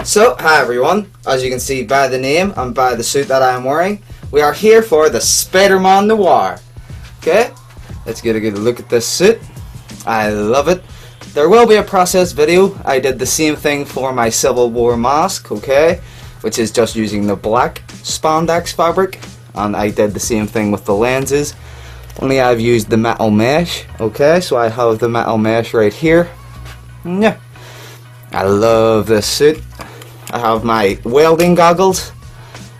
So, hi everyone, as you can see by the name and by the suit that I am wearing, we are here for the Spider-Man Noir. Okay, let's get a good look at this suit. I love it. There will be a process video. I did the same thing for my Civil War mask, okay, which is just using the black spandex fabric, and I did the same thing with the lenses, only I've used the metal mesh. Okay, so I have the metal mesh right here. Yeah, I love this suit. I have my welding goggles.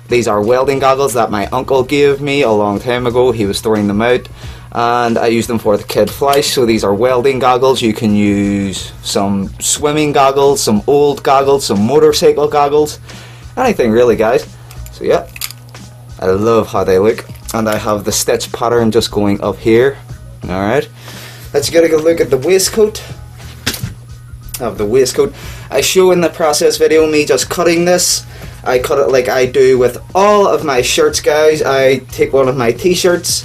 These are welding goggles that my uncle gave me a long time ago. He was throwing them out and I used them for the kid flash. So these are welding goggles. You can use some swimming goggles, some old goggles, some motorcycle goggles, anything really, guys. So yeah, I love how they look. And I have the stitch pattern just going up here. Alright, let's get a good look at the waistcoat. Of the waistcoat. I show in the process video me just cutting this. I cut it like I do with all of my shirts, guys. I take one of my t-shirts,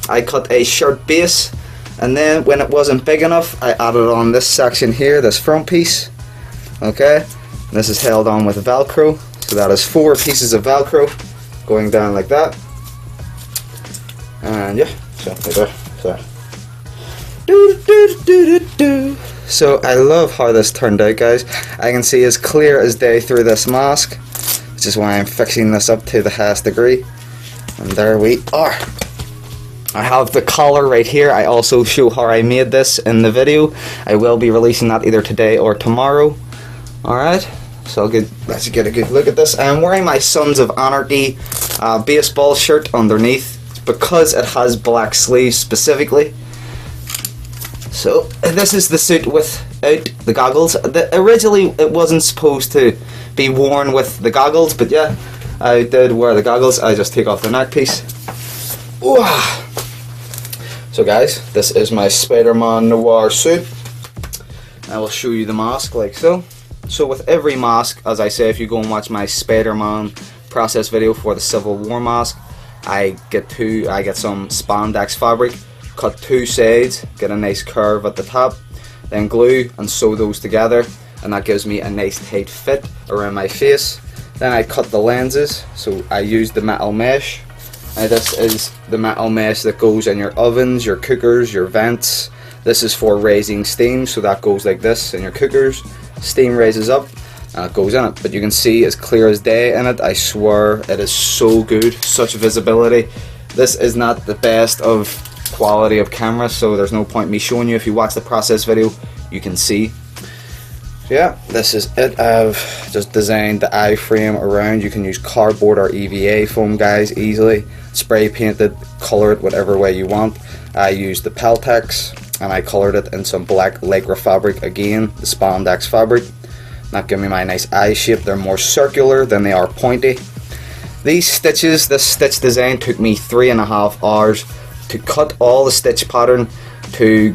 I cut a shirt base, and then when it wasn't big enough, I added on this section here, this front piece. Okay, this is held on with Velcro, so that is 4 pieces of Velcro going down like that. And yeah, so right there. So I love how this turned out, guys. I can see as clear as day through this mask, which is why I'm fixing this up to the highest degree. And there we are. I have the collar right here. I also show how I made this in the video. I will be releasing that either today or tomorrow. Alright, so let's get a good look at this. I'm wearing my Sons of Anarchy baseball shirt underneath because it has black sleeves specifically. So this is the suit without the goggles. Originally it wasn't supposed to be worn with the goggles, but yeah, I did wear the goggles. I just take off the neck piece. Ooh. So guys, this is my Spider-Man Noir suit. I will show you the mask like so. So with every mask, as I say, if you go and watch my Spider-Man process video for the Civil War mask, I get some spandex fabric, cut 2 sides, get a nice curve at the top, then glue and sew those together, and that gives me a nice tight fit around my face. Then I cut the lenses, so I use the metal mesh. Now this is the metal mesh that goes in your ovens, your cookers, your vents. This is for raising steam, so that goes like this in your cookers. Steam raises up and it goes in it, but you can see as clear as day in it. I swear it is so good, such visibility. This is not the best of quality of camera, so there's no point me showing you. If you watch the process video, you can see. So yeah, this is it. I've just designed the I-frame around. You can use cardboard or EVA foam, guys, easily. Spray paint it, color it whatever way you want. I used the Peltex and I colored it in some black lycra fabric, again the spandex fabric. That give me my nice eye shape. They're more circular than they are pointy. These stitches, this stitch design took me 3.5 hours to cut all the stitch pattern, to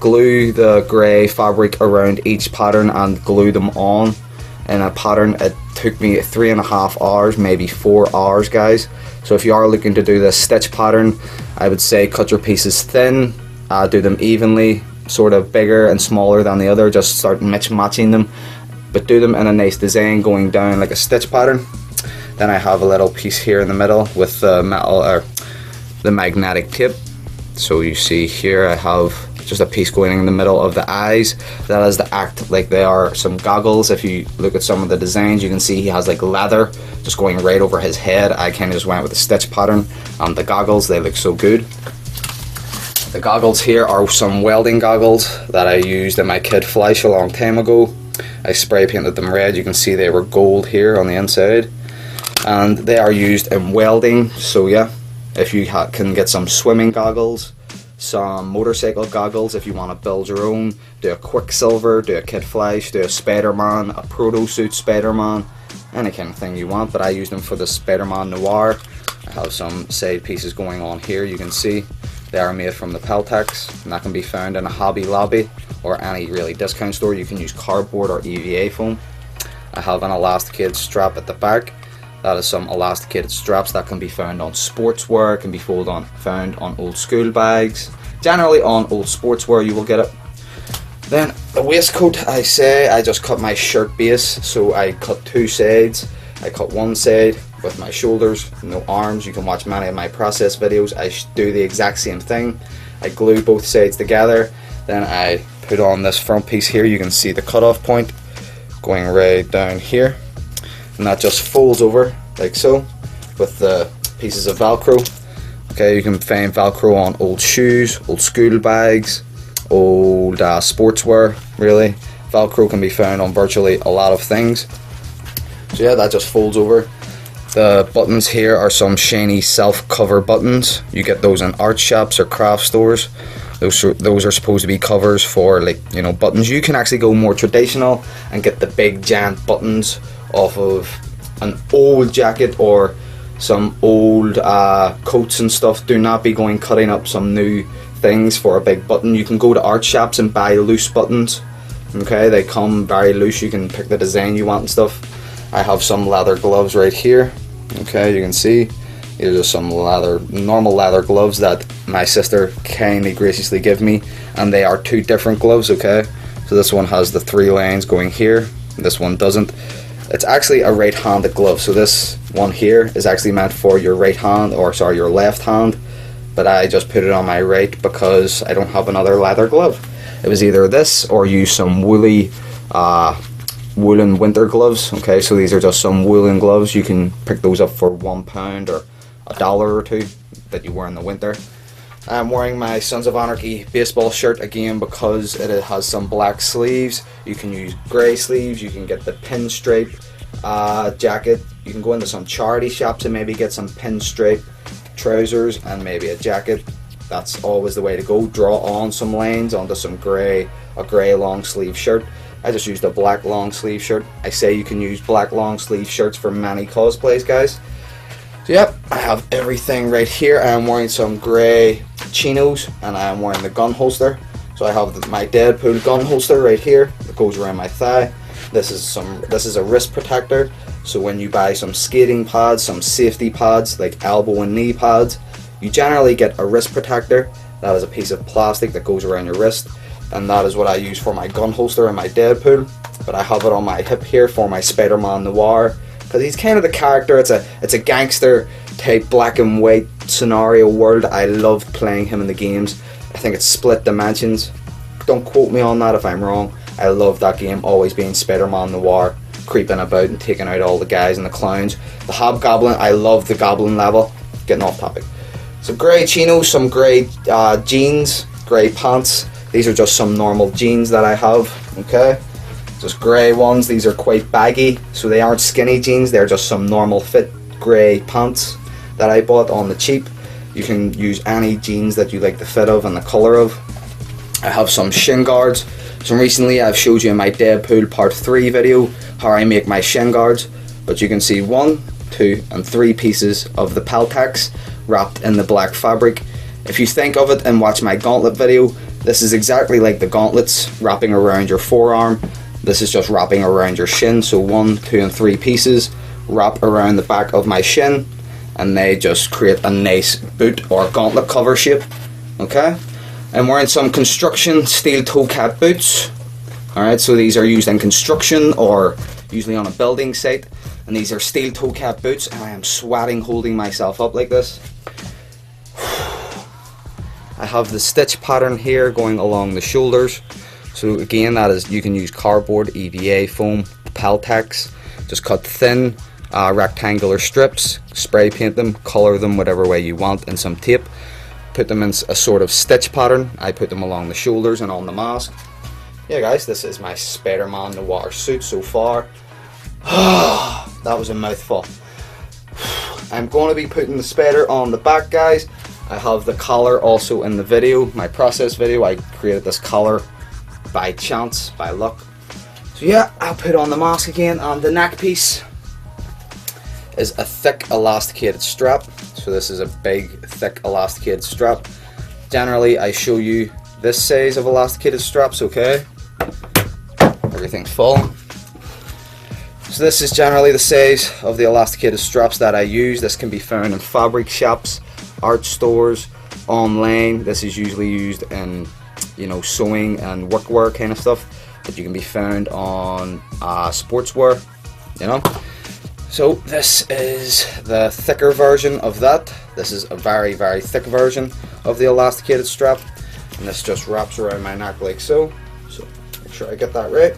glue the grey fabric around each pattern and glue them on in a pattern. It took me 3.5 hours, maybe 4 hours, guys. So if you are looking to do this stitch pattern, I would say cut your pieces thin, do them evenly, sort of bigger and smaller than the other, just start matching them, but do them in a nice design going down like a stitch pattern. Then I have a little piece here in the middle with the metal or the magnetic tip. So you see here I have just a piece going in the middle of the eyes. That is to act like they are some goggles. If you look at some of the designs, you can see he has like leather just going right over his head. I kind of just went with the stitch pattern on the goggles. They look so good. The goggles here are some welding goggles that I used in my kid flash a long time ago. I spray painted them red. You can see they were gold here on the inside, and they are used in welding. So yeah, if you can get some swimming goggles, some motorcycle goggles, if you want to build your own, do a Quicksilver, do a Kid Flash, do a Spider-Man, a proto suit Spider-Man, any kind of thing you want, but I use them for the Spider-Man Noir. I have some side pieces going on here. You can see they are made from the Peltex, and that can be found in a Hobby Lobby or any really discount store. You can use cardboard or EVA foam. I have an elasticated strap at the back. That is some elasticated straps that can be found on sportswear, can be found on old school bags. Generally on old sportswear you will get it. Then The waistcoat, I just cut my shirt base, so I cut two sides. I cut one side with my shoulders, no arms. You can watch many of my process videos. I do the exact same thing. I glue both sides together, then I put on this front piece here. You can see the cutoff point going right down here, and that just folds over like so with the pieces of Velcro. Okay, you can find Velcro on old shoes, old school bags, old sportswear. Really, Velcro can be found on virtually a lot of things. So yeah, that just folds over. The buttons here are some shiny self-cover buttons. You get those in art shops or craft stores. Those are supposed to be covers for, like, you know, buttons. You can actually go more traditional and get the big giant buttons off of an old jacket or some old coats and stuff. Do not be going cutting up some new things for a big button. You can go to art shops and buy loose buttons. Okay, they come very loose. You can pick the design you want and stuff. I have some leather gloves right here. Okay, you can see these are just some normal leather gloves that my sister kindly graciously gave me, and they are two different gloves. Okay, so this one has the 3 lines going here, this one doesn't. It's actually a right-handed glove, so this one here is actually meant for your right hand, or sorry, your left hand, but I just put it on my right because I don't have another leather glove. It was either this or use some woolly woolen winter gloves. Okay, so these are just some woolen gloves. You can pick those up for £1 or $1 or $2 that you wear in the winter. I'm wearing my Sons of Anarchy baseball shirt again because it has some black sleeves. You can use grey sleeves. You can get the pinstripe jacket. You can go into some charity shops and maybe get some pinstripe trousers and maybe a jacket. That's always the way to go. Draw on some lines onto a grey long sleeve shirt. I just used a black long sleeve shirt. I say you can use black long sleeve shirts for many cosplays, guys. So yep, I have everything right here. I am wearing some grey chinos and I am wearing the gun holster. So I have my Deadpool gun holster right here that goes around my thigh. This is a wrist protector. So when you buy some skating pads, some safety pads like elbow and knee pads, you generally get a wrist protector. That is a piece of plastic that goes around your wrist. And that is what I use for my gun holster and my Deadpool. But I have it on my hip here for my Spider-Man Noir, because he's kind of the character. It's a gangster type black and white scenario world. I love playing him in the games. I think it's Split Dimensions. Don't quote me on that if I'm wrong. I love that game, always being Spider-Man Noir, creeping about and taking out all the guys and the clowns. The Hobgoblin, I love the Goblin level. Getting off topic. Some grey chinos, some grey jeans, grey pants. These are just some normal jeans that I have, okay? Just grey ones. These are quite baggy, so they aren't skinny jeans. They're just some normal fit grey pants that I bought on the cheap. You can use any jeans that you like the fit of and the colour of. I have some Shin Guards. So recently I've showed you in my Deadpool Part 3 video how I make my Shin Guards. But you can see 1, 2 and 3 pieces of the Peltex wrapped in the black fabric. If you think of it and watch my gauntlet video, this is exactly like the gauntlets wrapping around your forearm. This is just wrapping around your shin. So 1, 2 and 3 pieces wrap around the back of my shin, and they just create a nice boot or gauntlet cover shape. Okay, I'm wearing some construction steel toe cap boots. Alright, so these are used in construction or usually on a building site, and these are steel toe cap boots, and I am sweating holding myself up like this. I have the stitch pattern here going along the shoulders. So again, that is, you can use cardboard, EVA foam, Peltex. Just cut thin rectangular strips, spray paint them, color them whatever way you want, and some tape. Put them in a sort of stitch pattern. I put them along the shoulders and on the mask. Yeah guys, this is my Spider-Man Noir suit so far. That was a mouthful. I'm going to be putting the spider on the back, guys. I have the collar also in the video, my process video. I created this collar by chance, by luck. So yeah, I'll put on the mask again, and the neck piece is a thick elasticated strap. So this is a big, thick elasticated strap. Generally, I show you this size of elasticated straps, okay? Everything's full. So this is generally the size of the elasticated straps that I use. This can be found in fabric shops, art stores, online. This is usually used in, you know, sewing and workwear kind of stuff. that you can be found on sportswear, you know. So this is the thicker version of that. This is a very, very thick version of the elasticated strap, and this just wraps around my neck like so. So make sure I get that right.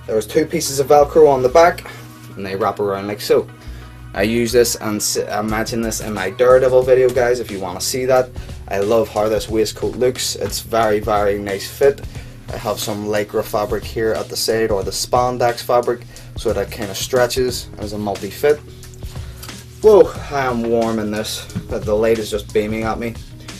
There's 2 pieces of Velcro on the back, and they wrap around like so. I use this, and I mentioned this in my Daredevil video, guys, if you want to see that. I love how this waistcoat looks. It's very, very nice fit. I have some lycra fabric here at the side, or the spandex fabric, so that kind of stretches as a multi-fit. Whoa, I am warm in this, but the light is just beaming at me.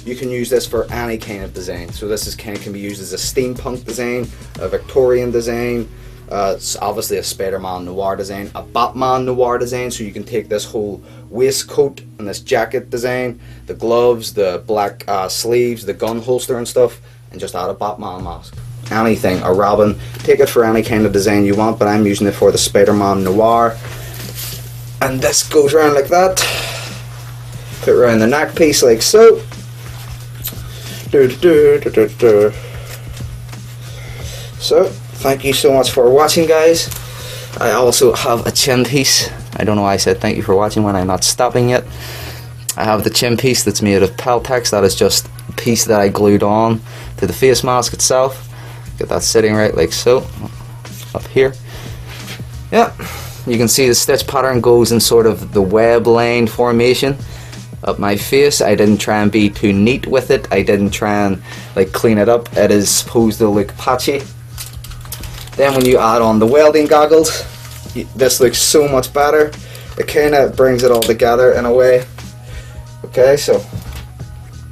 You can use this for any kind of design. So this is can be used as a steampunk design, a Victorian design, it's obviously a Spider-Man Noir design, a Batman Noir design, so you can take this whole waistcoat and this jacket design, the gloves, the black sleeves, the gun holster and stuff, and just add a Batman mask. Anything, a Robin, take it for any kind of design you want, but I'm using it for the Spider-Man Noir. And this goes around like that. Put it around the neck piece like so. So, thank you so much for watching, guys. I also have a chin piece. I don't know why I said thank you for watching when I'm not stopping yet. I have the chin piece that's made of Peltex. That is just a piece that I glued on to the face mask itself. Get that sitting right like so. Up here. Yeah, you can see the stitch pattern goes in sort of the web line formation up my face. I didn't try and be too neat with it. I didn't try and like clean it up. It is supposed to look patchy. Then when you add on the welding goggles, this looks so much better. It kind of brings it all together in a way. Okay, so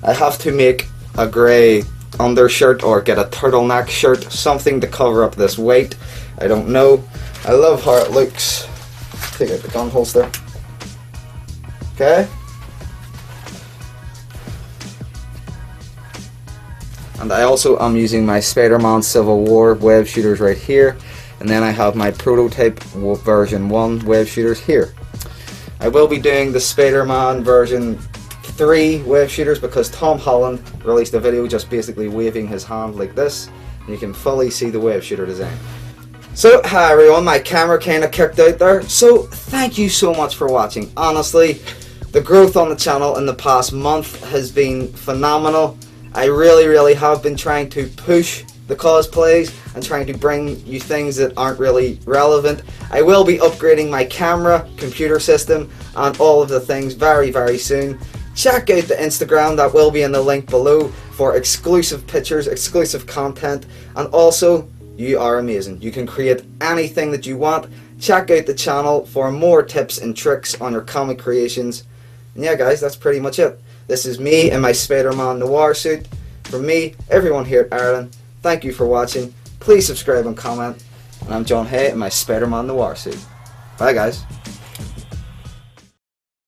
I have to make a grey undershirt or get a turtleneck shirt, something to cover up this weight. I don't know. I love how it looks. Take out the gun holster. Okay. And I also am using my Spider-Man Civil War web shooters right here, and then I have my prototype version 1 web shooters here. I will be doing the Spider-Man version 3 web shooters because Tom Holland released a video just basically waving his hand like this, and you can fully see the web shooter design. So hi everyone, my camera kind of kicked out there, so thank you so much for watching. Honestly, the growth on the channel in the past month has been phenomenal. I really have been trying to push the cosplays and trying to bring you things that aren't really relevant. I will be upgrading my camera, computer system, and all of the things very soon. Check out the Instagram, that will be in the link below, for exclusive pictures, exclusive content, and also, you are amazing. You can create anything that you want. Check out the channel for more tips and tricks on your comic creations. And yeah guys, that's pretty much it. This is me in my Spider-Man Noir suit. From me, everyone here at Ireland, thank you for watching. Please subscribe and comment. And I'm John Hay in my Spider-Man Noir suit. Bye guys.